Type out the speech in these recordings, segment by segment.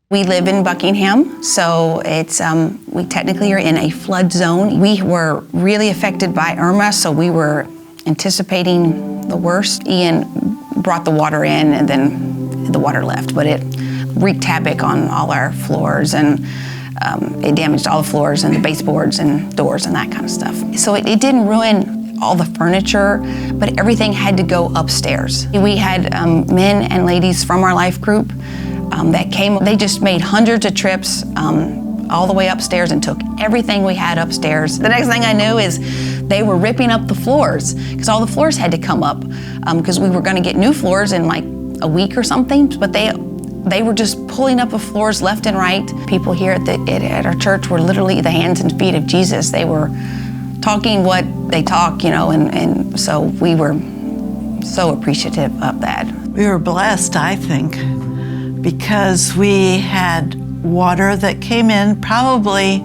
We live in Buckingham, so it's we technically are in a flood zone. We were really affected by Irma, so we were anticipating the worst. Ian brought the water in, and then the water left, but it wreaked havoc on all our floors, and it damaged all the floors and the baseboards and doors and that kind of stuff. So it didn't ruin all the furniture, but everything had to go upstairs. We had men and ladies from our life group that came. They just made hundreds of trips all the way upstairs and took everything we had upstairs. The next thing I knew is they were ripping up the floors because all the floors had to come up because we were going to get new floors in like a week or something, but they were just pulling up the floors left and right. People here at our church were literally the hands and feet of Jesus. They were talking what they talk, and so we were so appreciative of that. We were blessed, I think, because we had water that came in probably,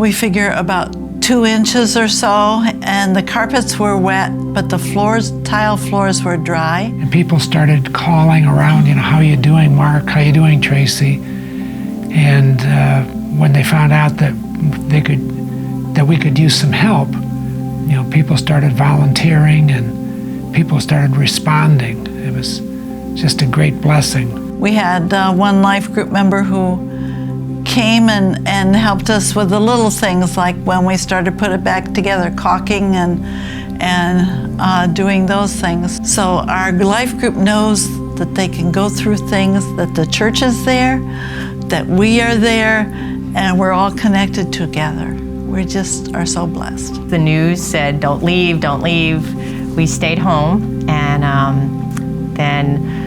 we figure about 2 inches or so, and the carpets were wet, but the tile floors were dry. And people started calling around, how you doing, Mark? How you doing, Tracy? And when they found out that we could use some help, people started volunteering and people started responding. It was just a great blessing. We had one life group member who came and helped us with the little things, like when we started to put it back together, caulking and doing those things. So our life group knows that they can go through things, that the church is there, that we are there, and we're all connected together. We just are so blessed. The news said, don't leave, don't leave. We stayed home, and then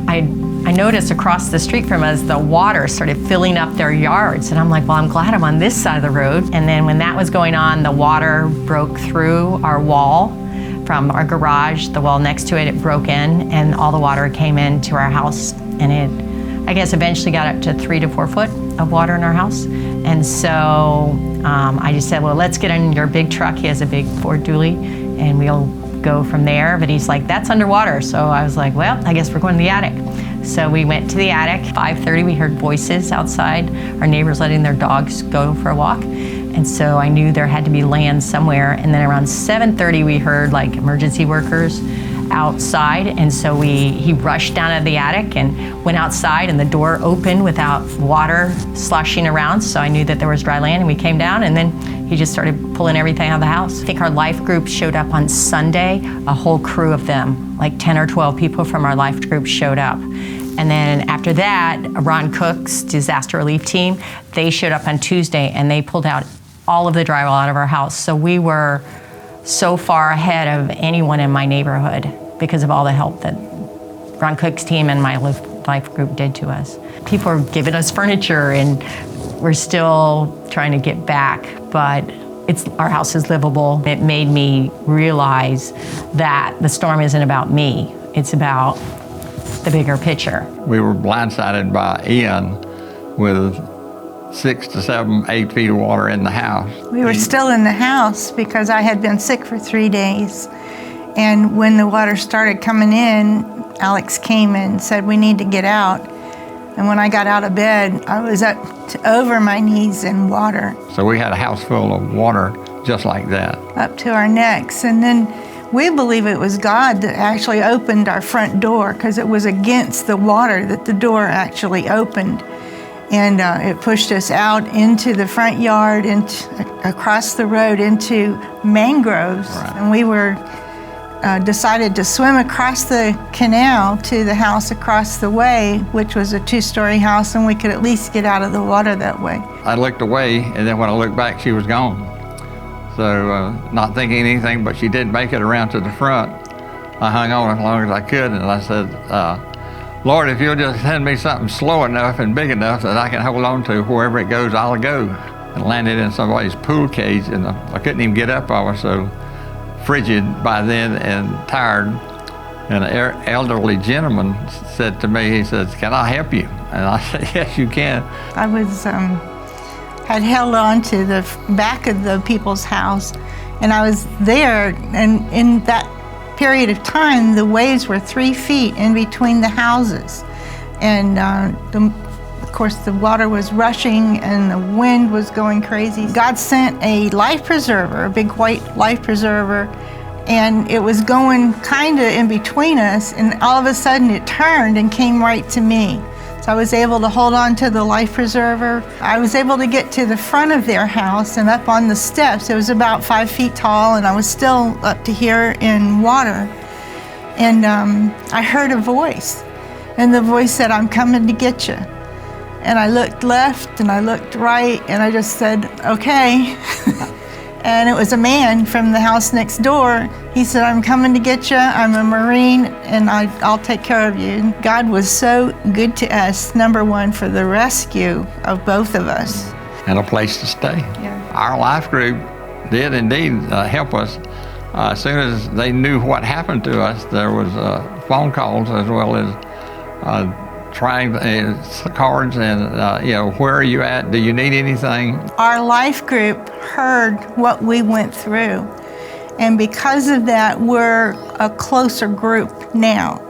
I noticed across the street from us, the water started filling up their yards. And I'm like, well, I'm glad I'm on this side of the road. And then when that was going on, the water broke through our wall from our garage. The wall next to it broke in, and all the water came into our house. And it, I guess, eventually got up to 3 to 4 foot of water in our house. And so I just said, well, let's get in your big truck. He has a big Ford Dually, and we'll go from there. But he's like, that's underwater. So I was like, well, I guess we're going to the attic. So we went to the attic. 5:30, we heard voices outside. Our neighbors letting their dogs go for a walk. And so I knew there had to be land somewhere. And then around 7:30, we heard like emergency workers outside. And so he rushed down to the attic and went outside, and the door opened without water slushing around. So I knew that there was dry land, and we came down, and then he just started pulling everything out of the house. I think our life group showed up on Sunday, a whole crew of them, like 10 or 12 people from our life group showed up. And then after that, Ron Cook's disaster relief team, they showed up on Tuesday, and they pulled out all of the drywall out of our house. So we were so far ahead of anyone in my neighborhood because of all the help that Ron Cook's team and my life group did to us. People are giving us furniture, and we're still trying to get back, but our house is livable. It made me realize that the storm isn't about me. It's about the bigger picture. We were blindsided by Ian with 6 to 7, 8 feet of water in the house. We were still in the house because I had been sick for 3 days. And when the water started coming in, Alex came and said, we need to get out. And when I got out of bed, I was up to over my knees in water. So we had a house full of water just like that. Up to our necks. And then we believe it was God that actually opened our front door, because it was against the water that the door actually opened. And it pushed us out into the front yard, across the road into mangroves. Right. And we were decided to swim across the canal to the house across the way, which was a 2-story house, and we could at least get out of the water that way. I looked away, and then when I looked back, she was gone. So not thinking anything, but she did make it around to the front. I hung on as long as I could, and I said, Lord, if you'll just send me something slow enough and big enough that I can hold on to, wherever it goes, I'll go. And landed in somebody's pool cage, and I couldn't even get up. I was so frigid by then and tired. And an elderly gentleman said to me, he says, can I help you? And I said, yes, you can. I was, had held on to the back of the people's house, and I was there, and in that period of time, the waves were 3 feet in between the houses. And of course, the water was rushing and the wind was going crazy. God sent a life preserver, a big white life preserver, and it was going kind of in between us, and all of a sudden it turned and came right to me. So I was able to hold on to the life preserver. I was able to get to the front of their house and up on the steps. It was about 5 feet tall, and I was still up to here in water. And I heard a voice, and the voice said, "I'm coming to get you." And I looked left and I looked right, and I just said, "Okay." And it was a man from the house next door. He said, "I'm coming to get you. I'm a Marine, and I'll take care of you." And God was so good to us, number one, for the rescue of both of us. And a place to stay. Yeah. Our life group did indeed help us. As soon as they knew what happened to us, there was phone calls as well as trying cards and, where are you at? Do you need anything? Our life group heard what we went through, and because of that, we're a closer group now.